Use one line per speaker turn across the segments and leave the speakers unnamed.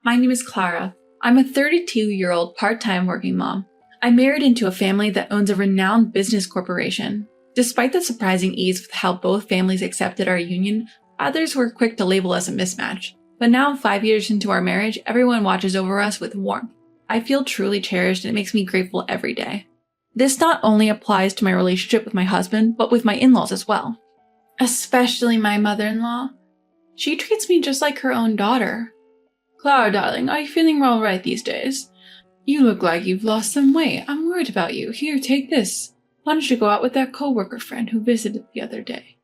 My name is Clara. I'm a 32-year-old part-time working mom. I married into a family that owns a renowned business corporation. Despite the surprising ease with how both families accepted our union, others were quick to label us a mismatch. But now, 5 years into our marriage, everyone watches over us with warmth. I feel truly cherished and it makes me grateful every day. This not only applies to my relationship with my husband, but with my in-laws as well. Especially my mother-in-law. She treats me just like her own daughter. Clara, darling, are you feeling all right these days? You look like you've lost some weight. I'm worried about you. Here, take this. Why don't you go out with that co-worker friend who visited the other day?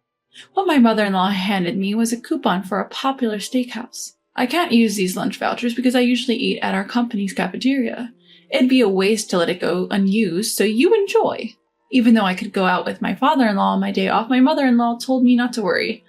What my mother-in-law handed me was a coupon for a popular steakhouse. I can't use these lunch vouchers because I usually eat at our company's cafeteria. It'd be a waste to let it go unused, so you enjoy. Even though I could go out with my father-in-law on my day off, my mother-in-law told me not to worry,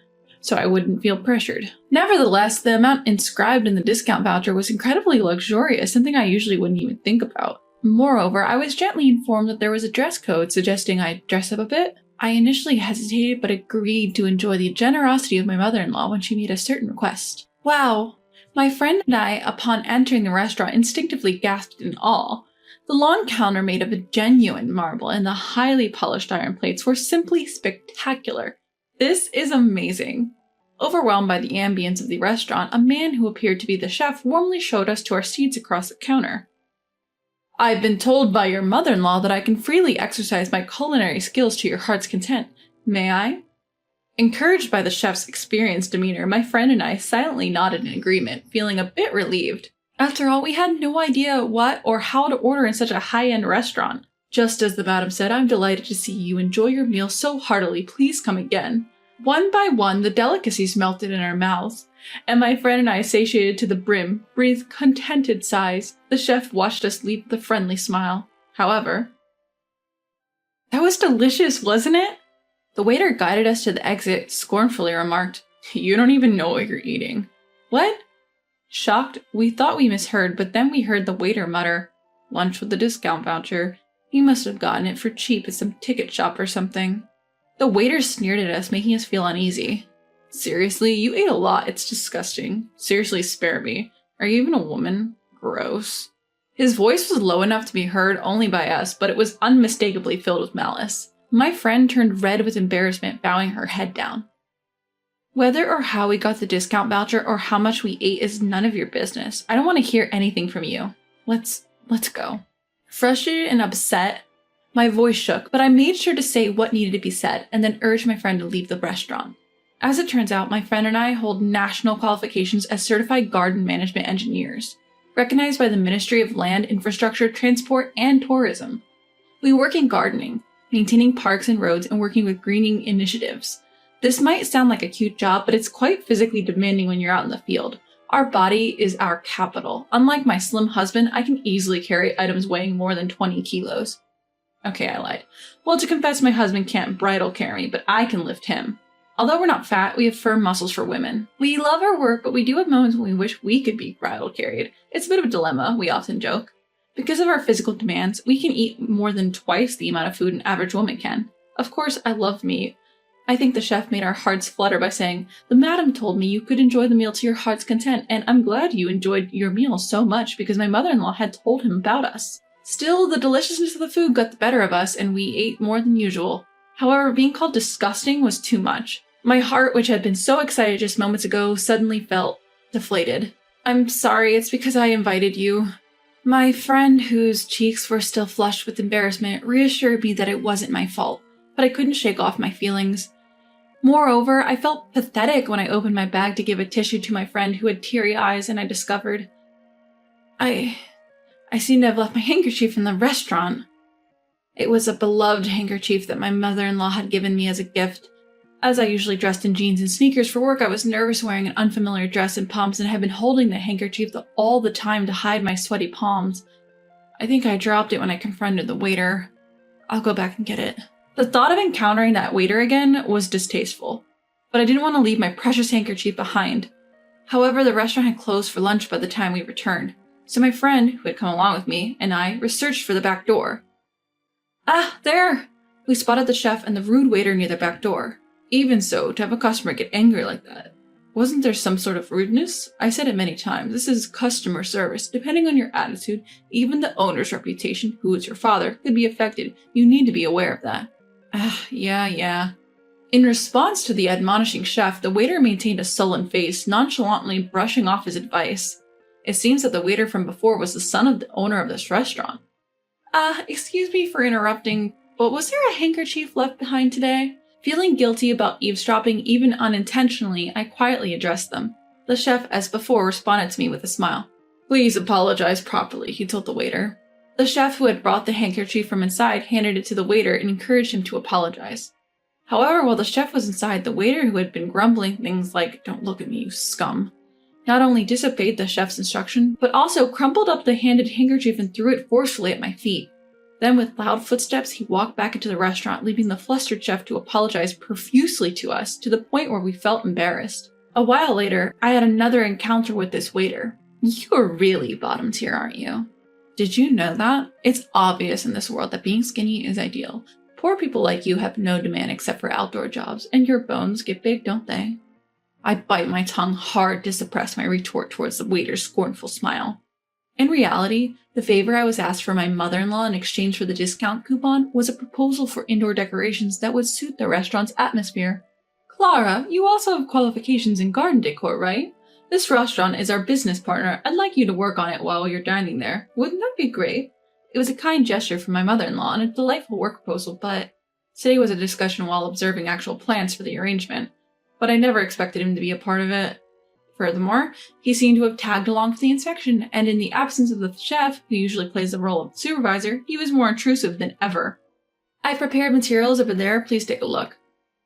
so I wouldn't feel pressured. Nevertheless, the amount inscribed in the discount voucher was incredibly luxurious, something I usually wouldn't even think about. Moreover, I was gently informed that there was a dress code suggesting I dress up a bit. I initially hesitated but agreed to enjoy the generosity of my mother-in-law when she made a certain request. Wow! My friend and I, upon entering the restaurant, instinctively gasped in awe. The long counter made of a genuine marble and the highly polished iron plates were simply spectacular. This is amazing. Overwhelmed by the ambience of the restaurant, a man who appeared to be the chef warmly showed us to our seats across the counter. I've been told by your mother-in-law that I can freely exercise my culinary skills to your heart's content. May I? Encouraged by the chef's experienced demeanor, my friend and I silently nodded in agreement, feeling a bit relieved. After all, we had no idea what or how to order in such a high-end restaurant. Just as the madam said, I'm delighted to see you enjoy your meal so heartily. Please come again. One by one, the delicacies melted in our mouths, and my friend and I, satiated to the brim, breathed contented sighs. The chef watched us leave with a friendly smile. However, that was delicious, wasn't it? The waiter guided us to the exit, scornfully remarked, You don't even know what you're eating. What? Shocked, we thought we misheard, but then we heard the waiter mutter, Lunch with the discount voucher. He must have gotten it for cheap at some ticket shop or something. The waiter sneered at us, making us feel uneasy. Seriously, you ate a lot. It's disgusting. Seriously, spare me. Are you even a woman? Gross. His voice was low enough to be heard only by us, but it was unmistakably filled with malice. My friend turned red with embarrassment, bowing her head down. Whether or how we got the discount voucher or how much we ate is none of your business. I don't want to hear anything from you. Let's go. Frustrated and upset, my voice shook, but I made sure to say what needed to be said and then urged my friend to leave the restaurant. As it turns out, my friend and I hold national qualifications as certified garden management engineers, recognized by the Ministry of Land, Infrastructure, Transport, and Tourism. We work in gardening, maintaining parks and roads, and working with greening initiatives. This might sound like a cute job, but it's quite physically demanding when you're out in the field. Our body is our capital. Unlike my slim husband, I can easily carry items weighing more than 20 kilos. Okay, I lied. Well, to confess, my husband can't bridal carry me, but I can lift him. Although we're not fat, we have firm muscles for women. We love our work, but we do have moments when we wish we could be bridal carried. It's a bit of a dilemma, we often joke. Because of our physical demands, we can eat more than twice the amount of food an average woman can. Of course, I love meat. I think the chef made our hearts flutter by saying, The madam told me you could enjoy the meal to your heart's content, and I'm glad you enjoyed your meal so much because my mother-in-law had told him about us. Still, the deliciousness of the food got the better of us, and we ate more than usual. However, being called disgusting was too much. My heart, which had been so excited just moments ago, suddenly felt deflated. I'm sorry, it's because I invited you. My friend, whose cheeks were still flushed with embarrassment, reassured me that it wasn't my fault, but I couldn't shake off my feelings. Moreover, I felt pathetic when I opened my bag to give a tissue to my friend who had teary eyes, and I discovered I seem to have left my handkerchief in the restaurant. It was a beloved handkerchief that my mother-in-law had given me as a gift. As I usually dressed in jeans and sneakers for work, I was nervous wearing an unfamiliar dress and pumps and had been holding the handkerchief all the time to hide my sweaty palms. I think I dropped it when I confronted the waiter. I'll go back and get it. The thought of encountering that waiter again was distasteful, but I didn't want to leave my precious handkerchief behind. However, the restaurant had closed for lunch by the time we returned, so my friend, who had come along with me, and I researched for the back door. Ah, there! We spotted the chef and the rude waiter near the back door. Even so, to have a customer get angry like that. Wasn't there some sort of rudeness? I said it many times. This is customer service. Depending on your attitude, even the owner's reputation, who is your father, could be affected. You need to be aware of that. Yeah. In response to the admonishing chef, the waiter maintained a sullen face, nonchalantly brushing off his advice. It seems that the waiter from before was the son of the owner of this restaurant. Excuse me for interrupting, but was there a handkerchief left behind today? Feeling guilty about eavesdropping even unintentionally, I quietly addressed them. The chef, as before, responded to me with a smile. Please apologize properly, he told the waiter. The chef, who had brought the handkerchief from inside, handed it to the waiter and encouraged him to apologize. However, while the chef was inside, the waiter, who had been grumbling things like, "Don't look at me, you scum," not only disobeyed the chef's instruction, but also crumpled up the handed handkerchief and threw it forcefully at my feet. Then, with loud footsteps, he walked back into the restaurant, leaving the flustered chef to apologize profusely to us, to the point where we felt embarrassed. A while later, I had another encounter with this waiter. You're really bottom tier, aren't you? Did you know that? It's obvious in this world that being skinny is ideal. Poor people like you have no demand except for outdoor jobs, and your bones get big, don't they? I bite my tongue hard to suppress my retort towards the waiter's scornful smile. In reality, the favor I was asked for my mother-in-law in exchange for the discount coupon was a proposal for indoor decorations that would suit the restaurant's atmosphere. Clara, you also have qualifications in garden decor, right? This restaurant is our business partner. I'd like you to work on it while you're dining there. Wouldn't that be great? It was a kind gesture from my mother-in-law and a delightful work proposal, but today was a discussion while observing actual plans for the arrangement. But I never expected him to be a part of it. Furthermore, he seemed to have tagged along for the inspection, and in the absence of the chef, who usually plays the role of supervisor, he was more intrusive than ever. I prepared materials over there, please take a look.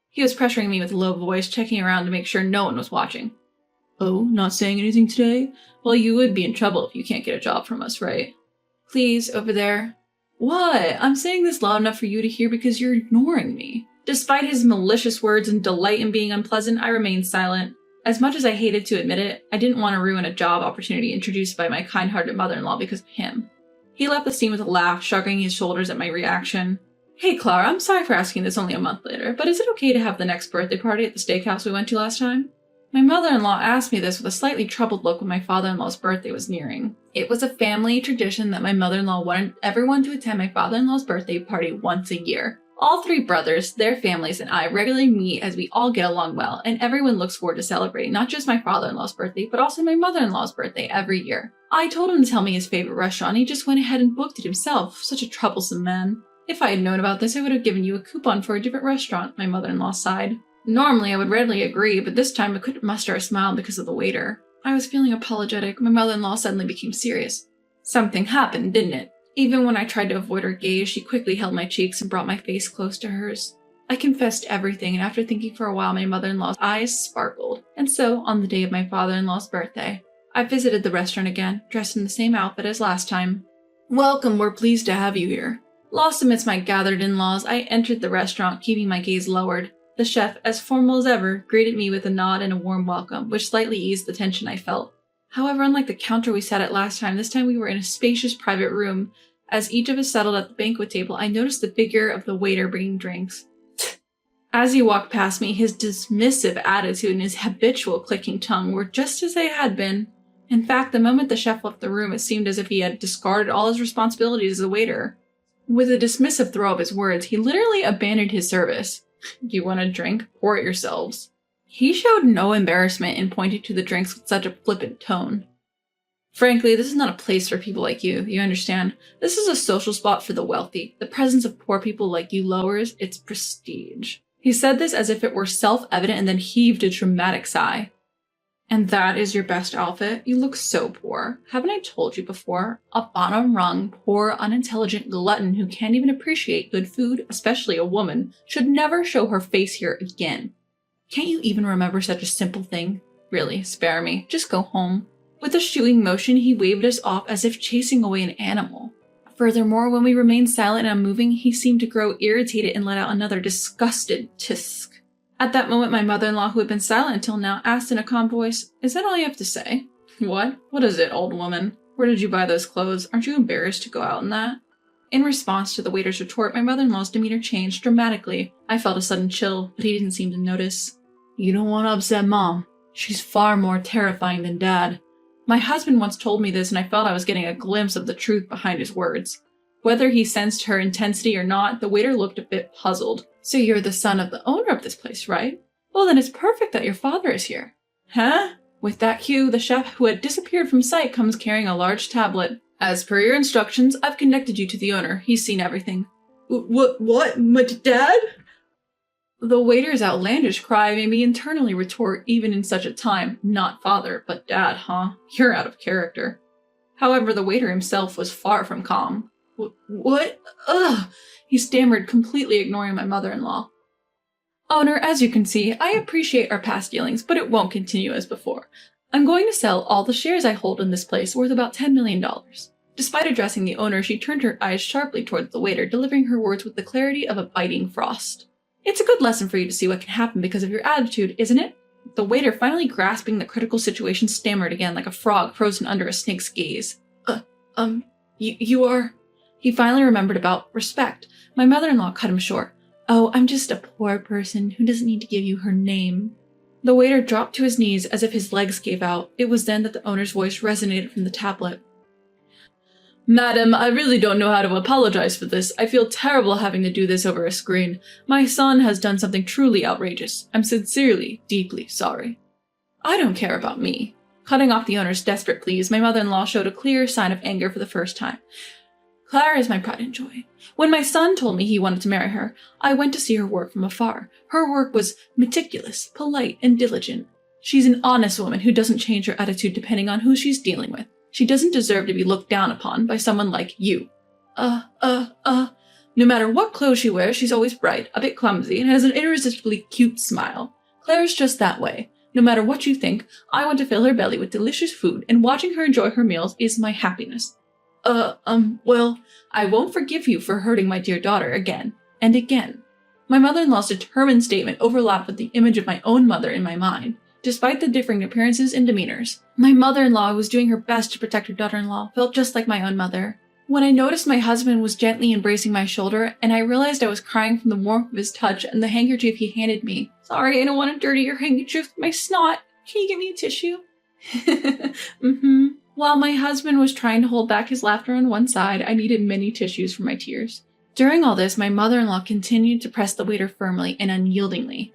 He was pressuring me with a low voice, checking around to make sure no one was watching. Oh, not saying anything today? Well, you would be in trouble if you can't get a job from us, right? Please, over there. What? I'm saying this loud enough for you to hear because you're ignoring me. Despite his malicious words and delight in being unpleasant, I remained silent. As much as I hated to admit it, I didn't want to ruin a job opportunity introduced by my kind-hearted mother-in-law because of him. He left the scene with a laugh, shrugging his shoulders at my reaction. Hey Clara, I'm sorry for asking this only a month later, but is it okay to have the next birthday party at the steakhouse we went to last time? My mother-in-law asked me this with a slightly troubled look when my father-in-law's birthday was nearing. It was a family tradition that my mother-in-law wanted everyone to attend my father-in-law's birthday party once a year. All three brothers, their families, and I regularly meet as we all get along well, and everyone looks forward to celebrating not just my father-in-law's birthday, but also my mother-in-law's birthday every year. I told him to tell me his favorite restaurant, he just went ahead and booked it himself. Such a troublesome man. If I had known about this, I would have given you a coupon for a different restaurant, my mother-in-law sighed. Normally, I would readily agree, but this time I couldn't muster a smile because of the waiter. I was feeling apologetic. My mother-in-law suddenly became serious. Something happened, didn't it? Even when I tried to avoid her gaze, she quickly held my cheeks and brought my face close to hers. I confessed everything, and after thinking for a while, my mother-in-law's eyes sparkled. And so, on the day of my father-in-law's birthday, I visited the restaurant again, dressed in the same outfit as last time. Welcome, we're pleased to have you here. Lost amidst my gathered in-laws, I entered the restaurant, keeping my gaze lowered. The chef, as formal as ever, greeted me with a nod and a warm welcome, which slightly eased the tension I felt. However, unlike the counter we sat at last time, this time we were in a spacious private room. As each of us settled at the banquet table, I noticed the figure of the waiter bringing drinks. As he walked past me, his dismissive attitude and his habitual clicking tongue were just as they had been. In fact, the moment the chef left the room, it seemed as if he had discarded all his responsibilities as a waiter. With a dismissive throw of his words, he literally abandoned his service. You want a drink? Pour it yourselves. He showed no embarrassment in pointing to the drinks with such a flippant tone. Frankly, this is not a place for people like you understand? This is a social spot for the wealthy. The presence of poor people like you lowers its prestige. He said this as if it were self-evident and then heaved a dramatic sigh. And that is your best outfit? You look so poor. Haven't I told you before? A bottom-rung, poor, unintelligent glutton who can't even appreciate good food, especially a woman, should never show her face here again. Can't you even remember such a simple thing? Really, spare me. Just go home. With a shooing motion, he waved us off as if chasing away an animal. Furthermore, when we remained silent and unmoving, he seemed to grow irritated and let out another disgusted tisk. At that moment, my mother-in-law, who had been silent until now, asked in a calm voice, "Is that all you have to say?" "What? What is it, old woman? Where did you buy those clothes? Aren't you embarrassed to go out in that?" In response to the waiter's retort, my mother-in-law's demeanor changed dramatically. I felt a sudden chill, but he didn't seem to notice. "You don't want to upset Mom. She's far more terrifying than Dad. My husband once told me this, and I felt I was getting a glimpse of the truth behind his words. Whether he sensed her intensity or not, the waiter looked a bit puzzled. So you're the son of the owner of this place, right? Well, then it's perfect that your father is here. Huh? With that cue, the chef who had disappeared from sight comes carrying a large tablet. As per your instructions, I've connected you to the owner. He's seen everything. What? My dad? The waiter's outlandish cry made me internally retort, even in such a time, not father, but dad, huh? You're out of character. However, the waiter himself was far from calm. What? Ugh! He stammered, completely ignoring my mother-in-law. Owner, as you can see, I appreciate our past dealings, but it won't continue as before. I'm going to sell all the shares I hold in this place, worth about $10 million. Despite addressing the owner, she turned her eyes sharply towards the waiter, delivering her words with the clarity of a biting frost. It's a good lesson for you to see what can happen because of your attitude, isn't it? The waiter, finally grasping the critical situation, stammered again like a frog frozen under a snake's gaze. You are... He finally remembered about respect. My mother-in-law cut him short. Oh, I'm just a poor person who doesn't need to give you her name. The waiter dropped to his knees as if his legs gave out. It was then that the owner's voice resonated from the tablet. Madam, I really don't know how to apologize for this. I feel terrible having to do this over a screen. My son has done something truly outrageous. I'm sincerely, deeply sorry. I don't care about me. Cutting off the owner's desperate pleas, my mother-in-law showed a clear sign of anger for the first time. Clara is my pride and joy. When my son told me he wanted to marry her, I went to see her work from afar. Her work was meticulous, polite, and diligent. She's an honest woman who doesn't change her attitude depending on who she's dealing with. She doesn't deserve to be looked down upon by someone like you. No matter what clothes she wears, she's always bright, a bit clumsy, and has an irresistibly cute smile. Claire's just that way. No matter what you think, I want to fill her belly with delicious food, and watching her enjoy her meals is my happiness. Well, I won't forgive you for hurting my dear daughter again and again. My mother-in-law's determined statement overlapped with the image of my own mother in my mind. Despite the differing appearances and demeanors, my mother-in-law, who was doing her best to protect her daughter-in-law, felt just like my own mother. When I noticed my husband was gently embracing my shoulder, and I realized I was crying from the warmth of his touch and the handkerchief he handed me. Sorry, I don't want to dirty your handkerchief with my snot. Can you give me a tissue? While my husband was trying to hold back his laughter on one side, I needed many tissues for my tears. During all this, my mother-in-law continued to press the waiter firmly and unyieldingly.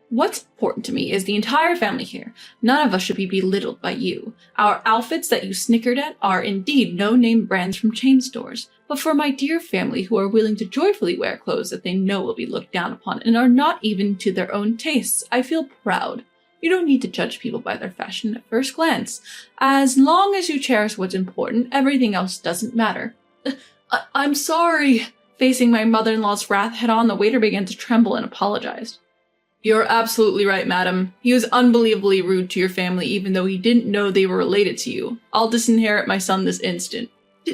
What's important to me is the entire family here. None of us should be belittled by you. Our outfits that you snickered at are indeed no-name brands from chain stores. But for my dear family who are willing to joyfully wear clothes that they know will be looked down upon and are not even to their own tastes, I feel proud. You don't need to judge people by their fashion at first glance. As long as you cherish what's important, everything else doesn't matter. I'm sorry. Facing my mother-in-law's wrath head-on, the waiter began to tremble and apologized. You're absolutely right, madam. He was unbelievably rude to your family even though he didn't know they were related to you. I'll disinherit my son this instant.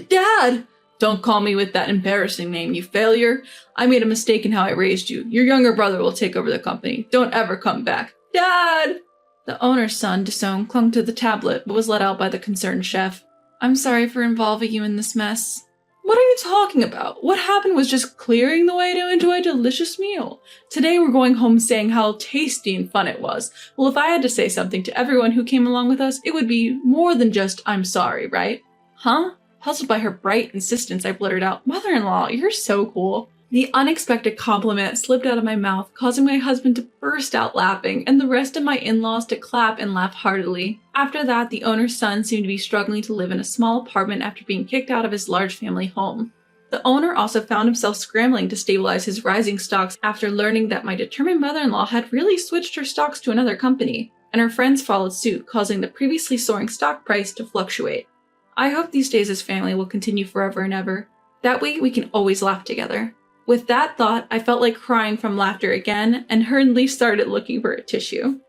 Dad! Don't call me with that embarrassing name, you failure. I made a mistake in how I raised you. Your younger brother will take over the company. Don't ever come back. Dad! The owner's son, Desone, clung to the tablet but was let out by the concerned chef. I'm sorry for involving you in this mess. What are you talking about? What happened was just clearing the way to enjoy a delicious meal. Today we're going home saying how tasty and fun it was. Well, if I had to say something to everyone who came along with us, it would be more than just I'm sorry, right? Huh? Puzzled by her bright insistence, I blurted out, Mother-in-law, you're so cool. The unexpected compliment slipped out of my mouth, causing my husband to burst out laughing, and the rest of my in-laws to clap and laugh heartily. After that, the owner's son seemed to be struggling to live in a small apartment after being kicked out of his large family home. The owner also found himself scrambling to stabilize his rising stocks after learning that my determined mother-in-law had really switched her stocks to another company, and her friends followed suit, causing the previously soaring stock price to fluctuate. I hope these days as family will continue forever and ever. That way we can always laugh together. With that thought, I felt like crying from laughter again and hurriedly started looking for a tissue.